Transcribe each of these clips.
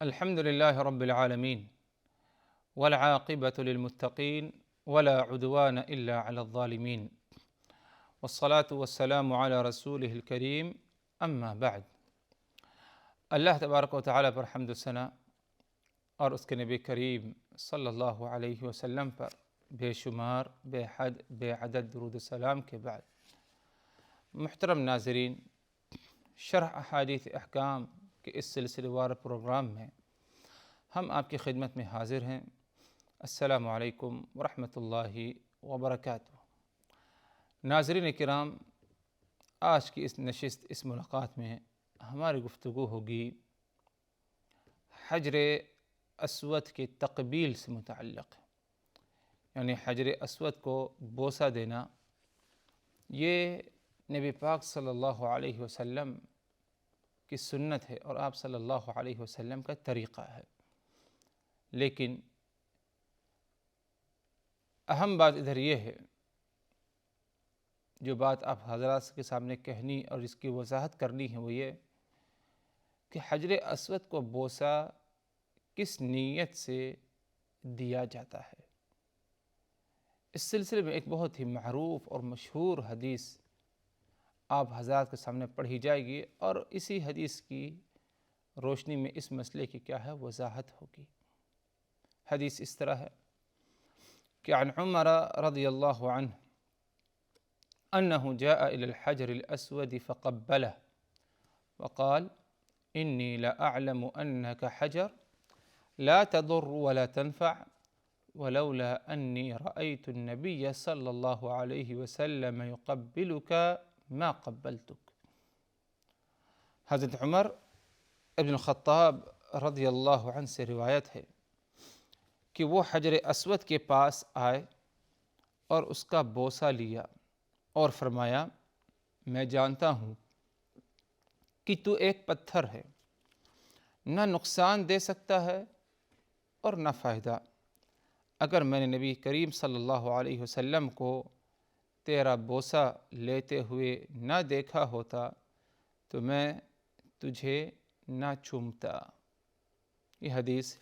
الحمد لله رب العالمين والعاقبة للمتقين ولا عدوان إلا على الظالمين والصلاة والسلام على رسوله الكريم اما بعد۔ اللہ تبارک و تعالیٰ پر حمد و ثنا اور اس کے نبی کریم صلی اللہ علیہ وسلم پر بے شمار بے حد بے عدد درود و سلام کے بعد، محترم ناظرین، شرح احادیث احکام کے اس سلسلے وار پروگرام میں ہم آپ کی خدمت میں حاضر ہیں۔ السلام علیکم ورحمۃ اللہ وبرکاتہ۔ ناظرین کرام، آج کی اس نشست، اس ملاقات میں ہماری گفتگو ہوگی حجر اسود کے تقبیل سے متعلق، یعنی حجر اسود کو بوسہ دینا۔ یہ نبی پاک صلی اللہ علیہ وسلم کی سنت ہے اور آپ صلی اللہ علیہ وسلم کا طریقہ ہے، لیکن اہم بات ادھر یہ ہے، جو بات آپ حضرات کے سامنے کہنی اور اس کی وضاحت کرنی ہے، وہ یہ کہ حجر اسود کو بوسہ کس نیت سے دیا جاتا ہے۔ اس سلسلے میں ایک بہت ہی معروف اور مشہور حدیث آپ حضرات کے سامنے پڑھی جائے گی، اور اسی حدیث کی روشنی میں اس مسئلے کی کیا ہے وضاحت ہوگی۔ حدیث اس طرح ہے کہ عن عمر رضی اللہ عنہ انہ جاء الى الحجر الاسود فقبله وقال انی لاعلم انک حجر لا تضر ولا تنفع ولولا انی رأیت النبی صلی اللہ علیہ وسلم یقبلک ما قبلتک۔ حضرت عمر ابن الخطاب رضی اللہ عنہ سے روایت ہے کہ وہ حجر اسود کے پاس آئے اور اس کا بوسہ لیا اور فرمایا، میں جانتا ہوں کہ تو ایک پتھر ہے، نہ نقصان دے سکتا ہے اور نہ فائدہ۔ اگر میں نے نبی کریم صلی اللہ علیہ وسلم کو تیرا بوسہ لیتے ہوئے نہ دیکھا ہوتا تو میں تجھے نہ چومتا۔ یہ حدیث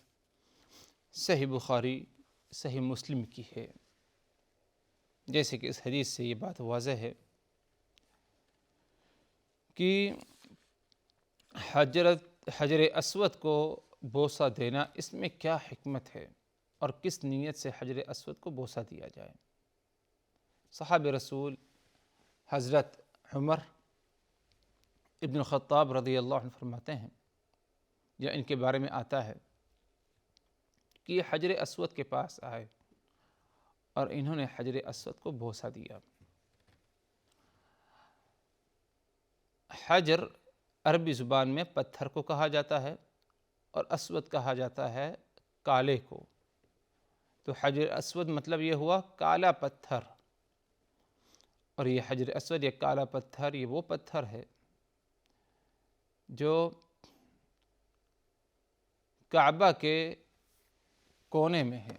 صحیح بخاری صحیح مسلم کی ہے۔ جیسے کہ اس حدیث سے یہ بات واضح ہے کہ حجر اسود کو بوسہ دینا، اس میں کیا حکمت ہے اور کس نیت سے حجر اسود کو بوسہ دیا جائے۔ صحابہ رسول حضرت عمر ابن الخطاب رضی اللہ عنہ فرماتے ہیں، یا ان کے بارے میں آتا ہے کہ یہ حجر اسود کے پاس آئے اور انہوں نے حجر اسود کو بوسہ دیا۔ حجر عربی زبان میں پتھر کو کہا جاتا ہے اور اسود کہا جاتا ہے کالے کو۔ تو حجر اسود مطلب یہ ہوا کالا پتھر، اور یہ حجر اسود، یہ کالا پتھر، یہ وہ پتھر ہے جو کعبہ کے کونے میں ہے۔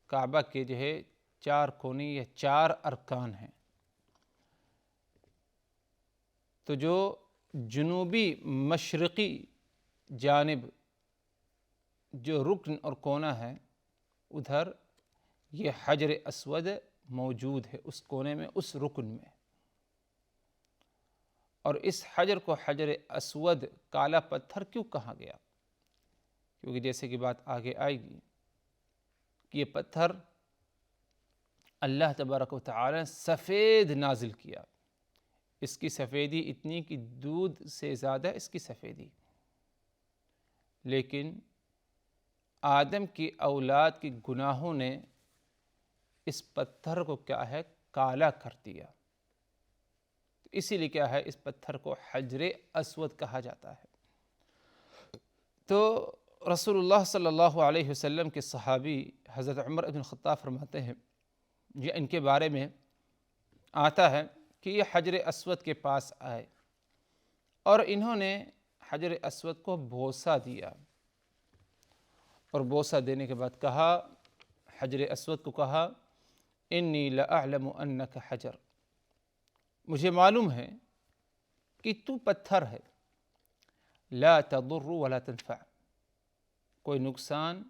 کعبہ کے جو ہے 4 کونے یا 4 ارکان ہیں، تو جو جنوبی مشرقی جانب جو رکن اور کونا ہے، ادھر یہ حجر اسود موجود ہے، اس کونے میں، اس رکن میں۔ اور اس حجر کو حجر اسود کالا پتھر کیوں کہا گیا؟ کیونکہ جیسے کہ بات آگے آئے گی کہ یہ پتھر اللہ تبارک و تعالی نے سفید نازل کیا۔ اس کی سفیدی اتنی کہ دودھ سے زیادہ اس کی سفیدی، لیکن آدم کی اولاد کی گناہوں نے اس پتھر کو کیا ہے کالا کر دیا، اسی لیے کیا ہے اس پتھر کو حجر اسود کہا جاتا ہے۔ تو رسول اللہ صلی اللہ علیہ وسلم کے صحابی حضرت عمر بن الخطاب فرماتے ہیں، یہ ان کے بارے میں آتا ہے کہ یہ حجر اسود کے پاس آئے اور انہوں نے حجر اسود کو بوسہ دیا، اور بوسہ دینے کے بعد کہا، حجر اسود کو کہا، انی لاعلم انک حجر، مجھے معلوم ہے کہ تو پتھر ہے، لا تضر ولا تنفع، کوئی نقصان،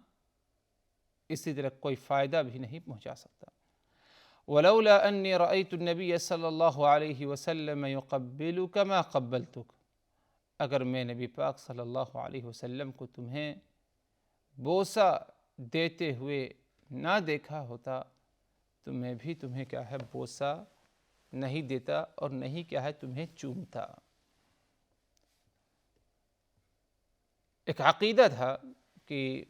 اسی طرح کوئی فائدہ بھی نہیں پہنچا سکتا۔ ولولا انی رأیت النبی صلی اللہ علیہ وسلم یقبلک ما قبلتک، اگر میں نبی پاک صلی اللہ علیہ وسلم کو تمہیں بوسہ دیتے ہوئے نہ دیکھا ہوتا تو میں بھی تمہیں کیا ہے بوسہ نہیں دیتا اور نہیں کیا ہے تمہیں چومتا۔ ایک عقیدہ تھا کہ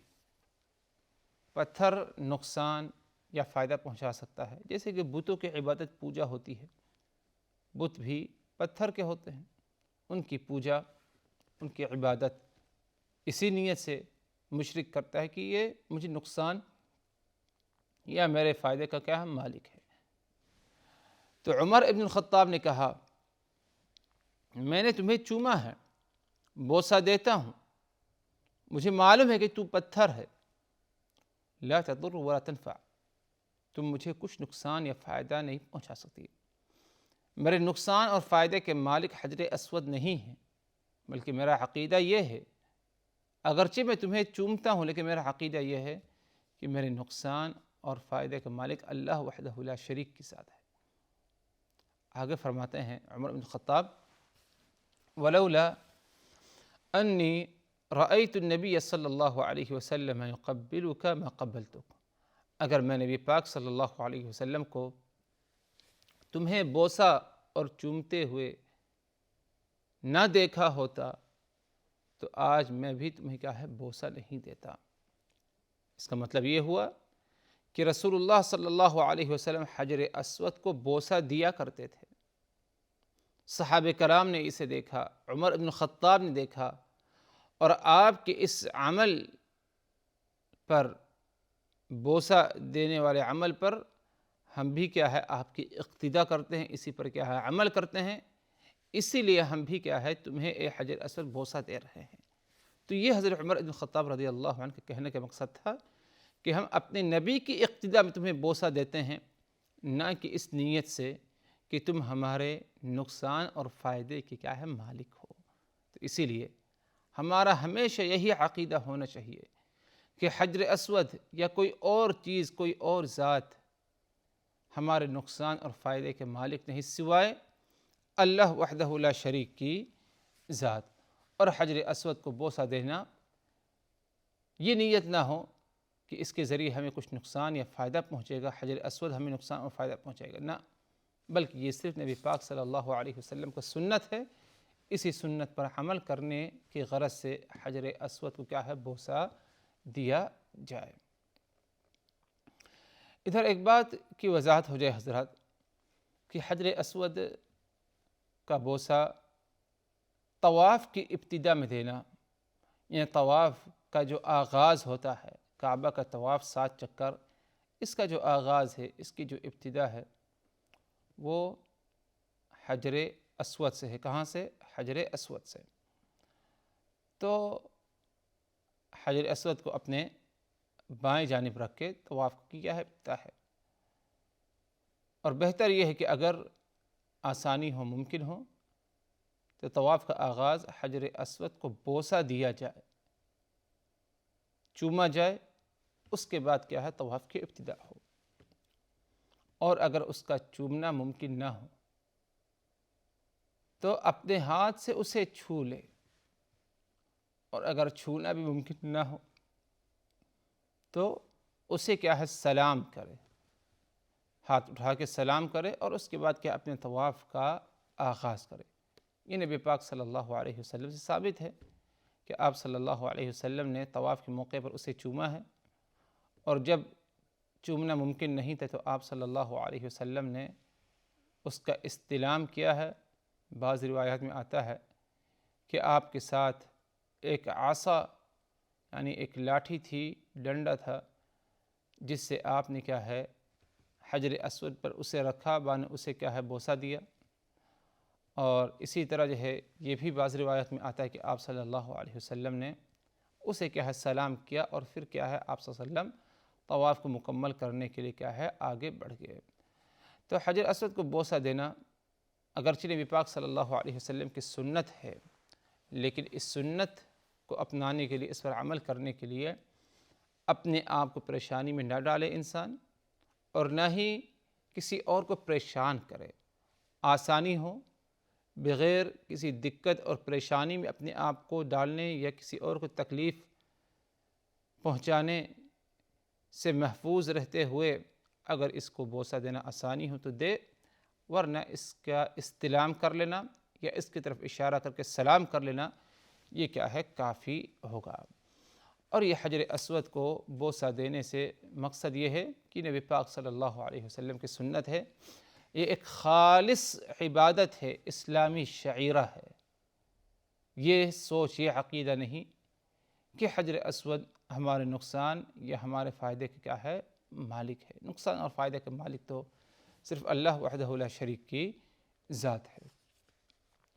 پتھر نقصان یا فائدہ پہنچا سکتا ہے، جیسے کہ بتوں کی عبادت پوجا ہوتی ہے، بت بھی پتھر کے ہوتے ہیں، ان کی پوجا، ان کی عبادت اسی نیت سے مشرک کرتا ہے کہ یہ مجھے نقصان یا میرے فائدے کا کیا ہے مالک ہے۔ تو عمر ابن الخطاب نے کہا میں نے تمہیں چوما ہے، بوسہ دیتا ہوں، مجھے معلوم ہے کہ تو پتھر ہے، لا تضر ولا تنفع، تم مجھے کچھ نقصان یا فائدہ نہیں پہنچا سکتی۔ میرے نقصان اور فائدے کے مالک حجر اسود نہیں ہیں، بلکہ میرا عقیدہ یہ ہے، اگرچہ میں تمہیں چومتا ہوں لیکن میرا عقیدہ یہ ہے کہ میرے نقصان اور فائدے کا مالک اللہ وحدہ لا شریک کے ساتھ ہے۔ آگے فرماتے ہیں عمر بن الخطاب ولولا انی رأیت النبی صلی اللہ علیہ وسلم یقبلک ما قبلتک، اگر میں نبی پاک صلی اللہ علیہ وسلم کو تمہیں بوسہ اور چومتے ہوئے نہ دیکھا ہوتا تو آج میں بھی تمہیں کیا ہے بوسہ نہیں دیتا۔ اس کا مطلب یہ ہوا کہ رسول اللہ صلی اللہ علیہ وسلم حجر اسود کو بوسہ دیا کرتے تھے۔ صحابہ کرام نے اسے دیکھا، عمر بن الخطاب نے دیکھا، اور آپ کے اس عمل پر، بوسہ دینے والے عمل پر ہم بھی کیا ہے آپ کی اقتداء کرتے ہیں، اسی پر کیا ہے عمل کرتے ہیں، اسی لیے ہم بھی کیا ہے تمہیں اے حجر اسود بوسہ دے رہے ہیں۔ تو یہ حضرت عمر بن الخطاب رضی اللہ عنہ کے کہنے کا مقصد تھا کہ ہم اپنے نبی کی اقتداء میں تمہیں بوسہ دیتے ہیں، نہ کہ اس نیت سے کہ تم ہمارے نقصان اور فائدے کی کیا ہے مالک ہو۔ تو اسی لیے ہمارا ہمیشہ یہی عقیدہ ہونا چاہیے کہ حجر اسود یا کوئی اور چیز، کوئی اور ذات ہمارے نقصان اور فائدے کے مالک نہیں سوائے اللہ وحدہ لا شریک کی ذات۔ اور حجر اسود کو بوسہ دینا یہ نیت نہ ہو کہ اس کے ذریعے ہمیں کچھ نقصان یا فائدہ پہنچے گا، حجر اسود ہمیں نقصان اور فائدہ پہنچائے گا، نہ، بلکہ یہ صرف نبی پاک صلی اللہ علیہ وسلم کا سنت ہے، اسی سنت پر عمل کرنے کی غرض سے حجر اسود کو کیا ہے بوسہ دیا جائے۔ ادھر ایک بات کی وضاحت ہو جائے حضرات کہ حجر اسود کا بوسہ طواف کی ابتدا میں دینا، یعنی طواف کا جو آغاز ہوتا ہے، کعبہ کا طواف 7 چکر، اس کا جو آغاز ہے، اس کی جو ابتدا ہے وہ حجر اسود سے ہے۔ کہاں سے؟ حجر اسود سے۔ تو حجر اسود کو اپنے بائیں جانب رکھ کے طواف کی کیا ہے ابتدا ہے، اور بہتر یہ ہے کہ اگر آسانی ہو، ممکن ہو، تو طواف کا آغاز حجر اسود کو بوسہ دیا جائے، چوما جائے، اس کے بعد کیا ہے طواف کی ابتدا ہو۔ اور اگر اس کا چومنا ممکن نہ ہو تو اپنے ہاتھ سے اسے چھو لے، اور اگر چھونا بھی ممکن نہ ہو تو اسے کیا ہے سلام کرے، ہاتھ اٹھا کے سلام کرے، اور اس کے بعد کیا اپنے طواف کا آغاز کرے۔ یہ نبی پاک صلی اللہ علیہ وسلم سے ثابت ہے کہ آپ صلی اللہ علیہ وسلم نے طواف کے موقع پر اسے چوما ہے، اور جب چومنا ممکن نہیں تھا تو آپ صلی اللہ علیہ وسلم نے اس کا استلام کیا ہے۔ بعض روایات میں آتا ہے کہ آپ کے ساتھ ایک عصا یعنی ایک لاٹھی تھی، ڈنڈا تھا، جس سے آپ نے کیا ہے حجر اسود پر اسے رکھا، بعد اسے کیا ہے بوسہ دیا۔ اور اسی طرح جو ہے یہ بھی بعض روایت میں آتا ہے کہ آپ صلی اللہ علیہ وسلم نے اسے کیا ہے سلام کیا، اور پھر کیا ہے آپ صلی اللہ علیہ وسلم طواف کو مکمل کرنے کے لیے کیا ہے آگے بڑھ گئے۔ تو حجر اسود کو بوسہ دینا اگرچہ نبی پاک صلی اللہ علیہ وسلم کی سنت ہے، لیکن اس سنت کو اپنانے کے لیے، اس پر عمل کرنے کے لیے اپنے آپ کو پریشانی میں نہ ڈالے انسان، اور نہ ہی کسی اور کو پریشان کرے۔ آسانی ہو، بغیر کسی دقت اور پریشانی میں اپنے آپ کو ڈالنے یا کسی اور کو تکلیف پہنچانے سے محفوظ رہتے ہوئے اگر اس کو بوسہ دینا آسانی ہو تو دے، ورنہ اس کا استلام کر لینا یا اس کی طرف اشارہ کر کے سلام کر لینا یہ کیا ہے، کافی ہوگا۔ اور یہ حجر اسود کو بوسہ دینے سے مقصد یہ ہے کہ نبی پاک صلی اللہ علیہ وسلم کی سنت ہے، یہ ایک خالص عبادت ہے، اسلامی شعیرہ ہے۔ یہ سوچ، یہ عقیدہ نہیں کہ حجر اسود ہمارے نقصان یا ہمارے فائدے کے کیا ہے، مالک ہے۔ نقصان اور فائدے کے مالک تو صرف اللہ وحدہ لا شریک کی ذات ہے۔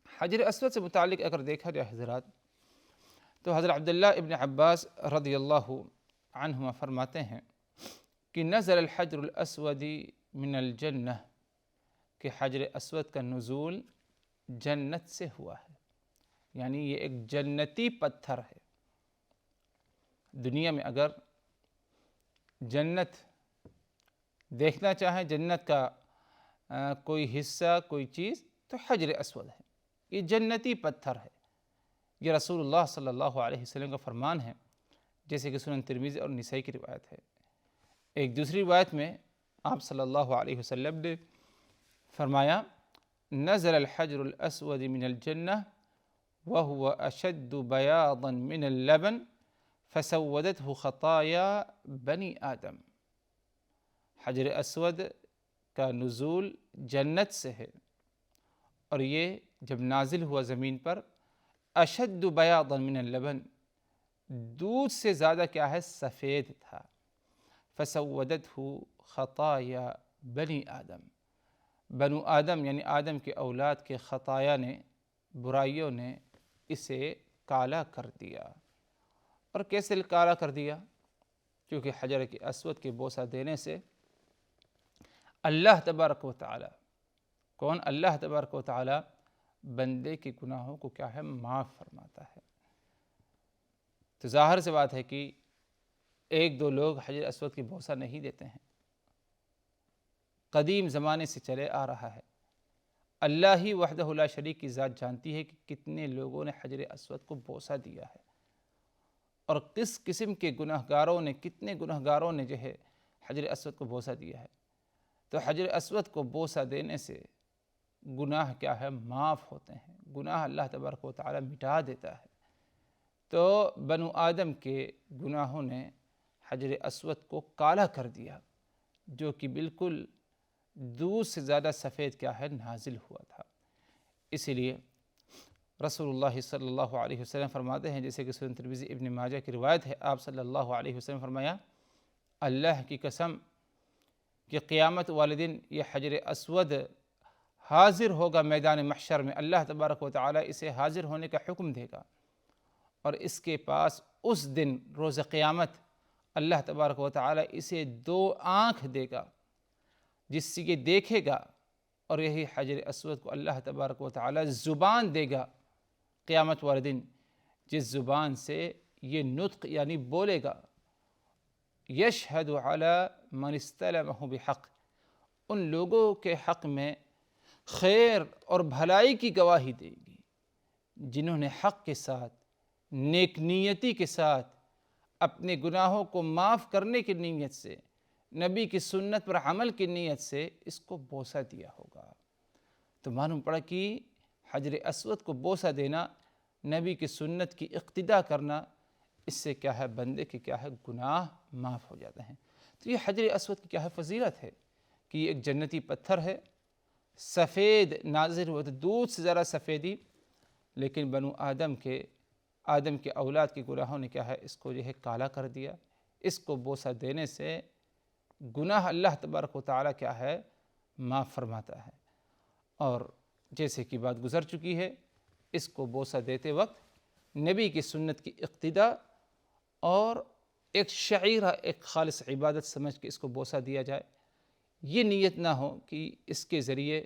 حجر اسود سے متعلق اگر دیکھا جائے حضرات، تو حضرت عبداللہ ابن عباس رضی اللہ عنہما فرماتے ہیں کہ نزل الحجر الاسود من الجنہ، کہ حجر اسود کا نزول جنت سے ہوا ہے، یعنی یہ ایک جنتی پتھر ہے۔ دنیا میں اگر جنت دیکھنا چاہیں، جنت کا کوئی حصہ، کوئی چیز، تو حجر اسود ہے، یہ جنتی پتھر ہے۔ یہ رسول اللہ صلی اللہ علیہ وسلم کا فرمان ہے، جیسے کہ سنن ترمذی اور نسائی کی روایت ہے۔ ایک دوسری روایت میں آپ صلی اللہ علیہ وسلم نے فرمایا نزل الحجر الاسود من الجنہ وهو اشد بیاضا من اللبن فسودته خطایا بنی آدم۔ حجر اسود کا نزول جنت سے ہے، اور یہ جب نازل ہوا زمین پر، اشد بیاضا من اللبن، دودھ سے زیادہ کیا ہے، سفید تھا۔ فسودته خطایا بنی آدم، بنو آدم یعنی آدم کے اولاد کے خطایا نے، برائیوں نے اسے کالا کر دیا۔ اور کیسے کالا کر دیا؟ کیونکہ حجر کے اسود کے بوسہ دینے سے اللہ تبارک و تعالی، کون؟ اللہ تبارک و تعالی بندے کے گناہوں کو کیا ہے، معاف فرماتا ہے۔ تو ظاہر سی بات ہے کہ ایک دو لوگ حجر اسود کی بوسہ نہیں دیتے ہیں، قدیم زمانے سے چلے آ رہا ہے۔ اللہ ہی وحدہ لا شریک کی ذات جانتی ہے کہ کتنے لوگوں نے حجر اسود کو بوسہ دیا ہے، اور کس قسم کے گناہگاروں نے، کتنے گناہگاروں نے جو ہے حجر اسود کو بوسہ دیا ہے۔ تو حجر اسود کو بوسہ دینے سے گناہ کیا ہے، معاف ہوتے ہیں، گناہ اللہ تبارک و تعالی مٹا دیتا ہے۔ تو بنو آدم کے گناہوں نے حجر اسود کو کالا کر دیا، جو کہ بالکل دودھ سے زیادہ سفید کیا ہے، نازل ہوا تھا۔ اسی لیے رسول اللہ صلی اللہ علیہ وسلم فرماتے ہیں، جیسے کہ سنن ترمذی ابن ماجہ کی روایت ہے، آپ صلی اللہ علیہ وسلم فرمایا اللہ کی قسم کہ قیامت والے دن یہ حجر اسود حاضر ہوگا میدان محشر میں، اللہ تبارک و تعالی اسے حاضر ہونے کا حکم دے گا، اور اس کے پاس اس دن روز قیامت اللہ تبارک و تعالی اسے دو آنکھ دے گا جس سے یہ دیکھے گا، اور یہی حجر اسود کو اللہ تبارک و تعالی زبان دے گا قیامت والے دن، جس زبان سے یہ نطق یعنی بولے گا، یشہد علی من استلمہ بحق، ان لوگوں کے حق میں خیر اور بھلائی کی گواہی دے گی جنہوں نے حق کے ساتھ، نیک نیتی کے ساتھ، اپنے گناہوں کو معاف کرنے کی نیت سے، نبی کی سنت پر عمل کی نیت سے اس کو بوسہ دیا ہوگا۔ تو معلوم پڑا کہ حجر اسود کو بوسہ دینا، نبی کی سنت کی اقتداء کرنا، اس سے کیا ہے، بندے کے کیا ہے، گناہ معاف ہو جاتے ہیں۔ تو یہ حجر اسود کی کیا ہے، فضیلت ہے کہ یہ ایک جنتی پتھر ہے، سفید نازل ہوا، دودھ سے ذرا سفیدی، لیکن بنو آدم کے اولاد کے گناہوں نے کیا ہے، اس کو جو ہے کالا کر دیا۔ اس کو بوسہ دینے سے گناہ اللہ تبارک و تعالیٰ کیا ہے، معاف فرماتا ہے۔ اور جیسے کہ بات گزر چکی ہے، اس کو بوسہ دیتے وقت نبی کی سنت کی اقتداء اور ایک شعیرہ، ایک خالص عبادت سمجھ کے اس کو بوسہ دیا جائے۔ یہ نیت نہ ہو کہ اس کے ذریعے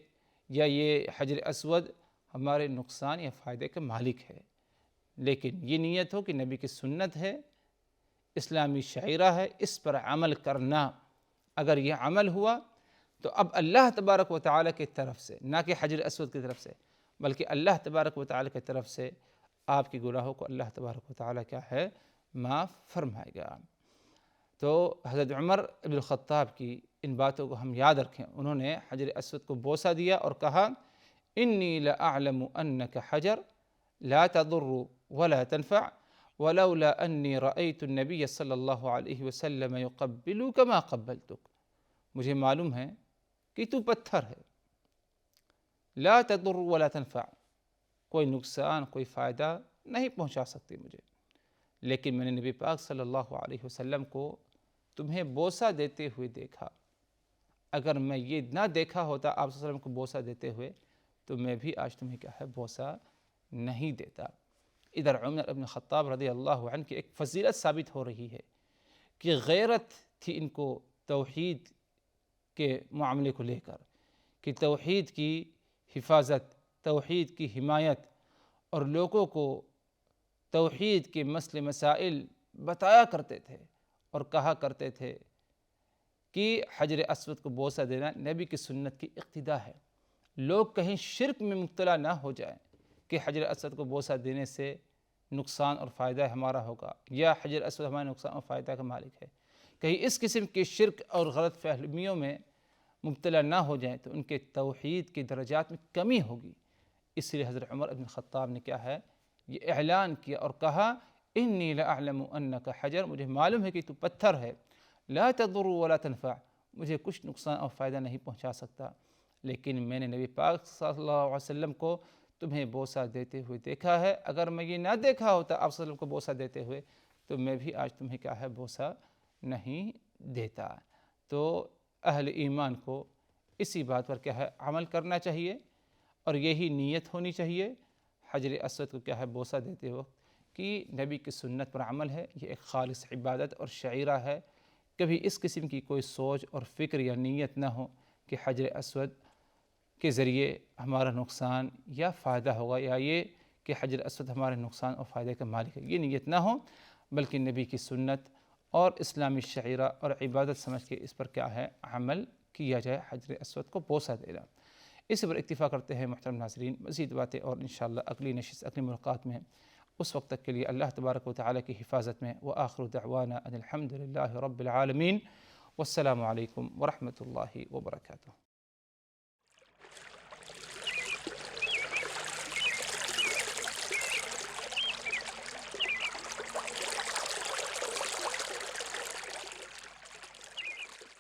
یا یہ حجر اسود ہمارے نقصان یا فائدے کے مالک ہے، لیکن یہ نیت ہو کہ نبی کی سنت ہے، اسلامی شعیرہ ہے، اس پر عمل کرنا۔ اگر یہ عمل ہوا تو اب اللہ تبارک و تعالیٰ کی طرف سے، نہ کہ حجر اسود کی طرف سے، بلکہ اللہ تبارک و تعالیٰ کی طرف سے آپ کی گناہوں کو اللہ تبارک و تعالیٰ کیا ہے، معاف فرمائے گا۔ تو حضرت عمر ابن الخطاب کی ان باتوں کو ہم یاد رکھیں۔ انہوں نے حجر اسود کو بوسہ دیا اور کہا انی لأعلم انک حجر لا تضر ولا تنفع ولولا انی رأیت النبی صلی اللہ علیہ وسلم یقبلک ما قبلتک۔ مجھے معلوم ہے کہ تو پتھر ہے، لا تضر ولا تنفع، کوئی نقصان کوئی فائدہ نہیں پہنچا سکتی مجھے، لیکن میں نے نبی پاک صلی اللہ علیہ وسلم کو تمہیں بوسہ دیتے ہوئے دیکھا۔ اگر میں یہ نہ دیکھا ہوتا آپ صلی اللہ علیہ وسلم کو بوسہ دیتے ہوئے تو میں بھی آج تمہیں کیا ہے بوسہ نہیں دیتا۔ ادھر عمر ابن خطاب رضی اللہ عنہ کی ایک فضیلت ثابت ہو رہی ہے کہ غیرت تھی ان کو توحید کے معاملے کو لے کر، کہ توحید کی حفاظت، توحید کی حمایت، اور لوگوں کو توحید کے مسئلے مسائل بتایا کرتے تھے اور کہا کرتے تھے کہ حجر اسود کو بوسہ دینا نبی کی سنت کی اقتداء ہے۔ لوگ کہیں شرک میں مبتلا نہ ہو جائیں کہ حجر اسود کو بوسہ دینے سے نقصان اور فائدہ ہمارا ہوگا، یا حجر اسود ہمارے نقصان اور فائدہ کا مالک ہے، کہیں اس قسم کے شرک اور غلط فہمیوں میں مبتلا نہ ہو جائیں تو ان کے توحید کی درجات میں کمی ہوگی۔ اس لیے حضرت عمر بن خطاب نے کیا ہے یہ اعلان کیا اور کہا انی لأعلم انک حجر، مجھے معلوم ہے کہ تو پتھر ہے، لا تضر ولا تنفع، مجھے کچھ نقصان اور فائدہ نہیں پہنچا سکتا، لیکن میں نے نبی پاک صلی اللہ علیہ وسلم کو تمہیں بوسہ دیتے ہوئے دیکھا ہے۔ اگر میں یہ نہ دیکھا ہوتا آپ صلی اللہ علیہ وسلم کو بوسہ دیتے ہوئے تو میں بھی آج تمہیں کیا ہے بوسہ نہیں دیتا۔ تو اہل ایمان کو اسی بات پر کیا ہے عمل کرنا چاہیے، اور یہی نیت ہونی چاہیے حجر اسود کو کیا ہے بوسہ دیتے وقت کہ نبی کی سنت پر عمل ہے، یہ ایک خالص عبادت اور شعیرہ ہے۔ کبھی اس قسم کی کوئی سوچ اور فکر یا نیت نہ ہو کہ حجر اسود کے ذریعے ہمارا نقصان یا فائدہ ہوگا، یا یہ کہ حجر اسود ہمارے نقصان اور فائدے کا مالک ہے، یہ نیت نہ ہو، بلکہ نبی کی سنت اور اسلامی شعیرہ اور عبادت سمجھ کے اس پر کیا ہے عمل کیا جائے، حجر اسود کو بوسہ دینا۔ اس پر اکتفا کرتے ہیں محترم ناظرین، مزید باتیں اور انشاءاللہ اگلی نشست اگلی ملاقات میں، اس وقت تک کے لیے اللہ تبارک و تعالیٰ کی حفاظت میں، وآخر دعوانا ان الحمد للہ رب العالمین، والسلام علیکم ورحمۃ اللہ وبرکاتہ۔